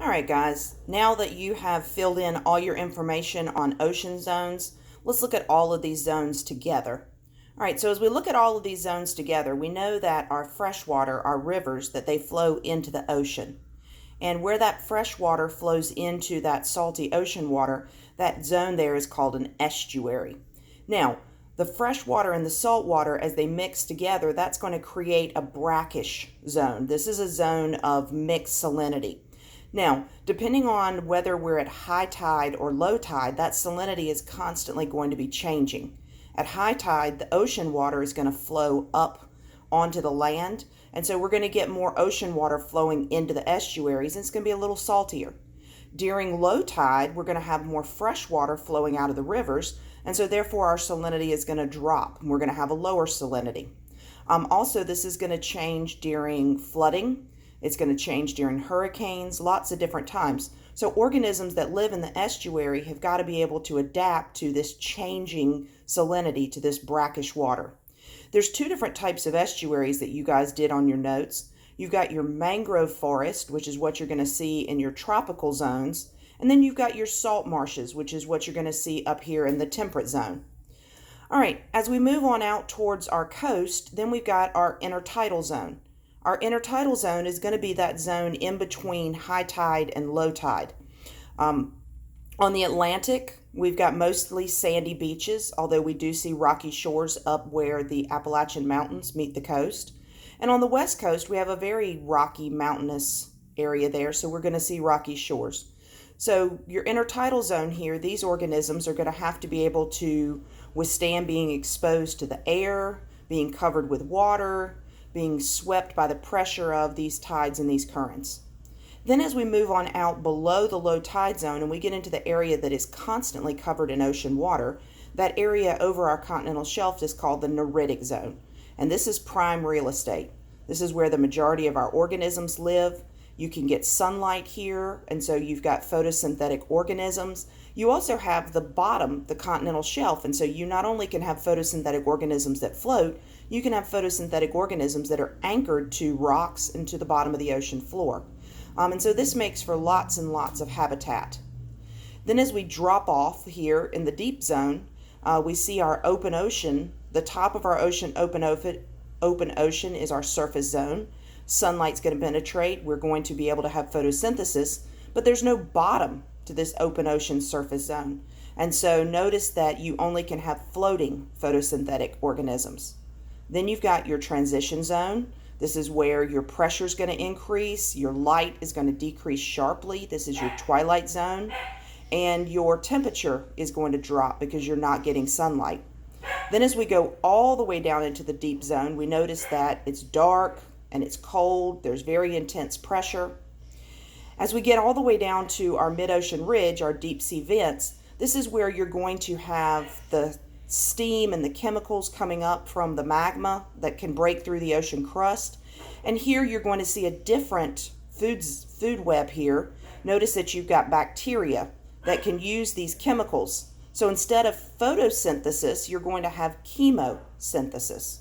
All right, guys, now that you have filled in all your information on ocean zones, let's look at all of these zones together. All right, so as we look at all of these zones together, we know that our freshwater, our rivers, that they flow into the ocean. And where that fresh water flows into that salty ocean water, that zone there is called an estuary. Now, the fresh water and the salt water, as they mix together, that's going to create a brackish zone. This is a zone of mixed salinity. Now, depending on whether we're at high tide or low tide, that salinity is constantly going to be changing. At high tide, the ocean water is going to flow up onto the land, and so we're going to get more ocean water flowing into the estuaries, and it's going to be a little saltier. During low tide, we're going to have more fresh water flowing out of the rivers, and so therefore our salinity is going to drop, and we're going to have a lower salinity. Also, this is going to change during flooding. It's going to change during hurricanes, lots of different times. So organisms that live in the estuary have got to be able to adapt to this changing salinity, to this brackish water. There's two different types of estuaries that you guys did on your notes. You've got your mangrove forest, which is what you're going to see in your tropical zones. And then you've got your salt marshes, which is what you're going to see up here in the temperate zone. All right, as we move on out towards our coast, then we've got our intertidal zone. Our intertidal zone is going to be that zone in between high tide and low tide. On the Atlantic, we've got mostly sandy beaches, although we do see rocky shores up where the Appalachian Mountains meet the coast. And on the West Coast, we have a very rocky, mountainous area there, so we're going to see rocky shores. So your intertidal zone here, these organisms are going to have to be able to withstand being exposed to the air, being covered with water, being swept by the pressure of these tides and these currents. Then as we move on out below the low tide zone and we get into the area that is constantly covered in ocean water, that area over our continental shelf is called the neritic zone. And this is prime real estate. This is where the majority of our organisms live. You can get sunlight here, and so you've got photosynthetic organisms. You also have the bottom, the continental shelf, and so you not only can have photosynthetic organisms that float, you can have photosynthetic organisms that are anchored to rocks and to the bottom of the ocean floor. And so this makes for lots and lots of habitat. Then as we drop off here in the deep zone, we see our open ocean. The top of our ocean, open ocean, is our surface zone. Sunlight's going to penetrate. We're going to be able to have photosynthesis, but there's no bottom to this open ocean surface zone. And so notice that you only can have floating photosynthetic organisms. Then you've got your transition zone. This is where your pressure is going to increase, your light is going to decrease sharply. This is your twilight zone. And your temperature is going to drop because you're not getting sunlight. Then as we go all the way down into the deep zone, we notice that it's dark and it's cold. There's very intense pressure. As we get all the way down to our mid-ocean ridge, our deep sea vents, this is where you're going to have the steam and the chemicals coming up from the magma that can break through the ocean crust. And here you're going to see a different food web here. Notice that you've got bacteria that can use these chemicals. So instead of photosynthesis, you're going to have chemosynthesis.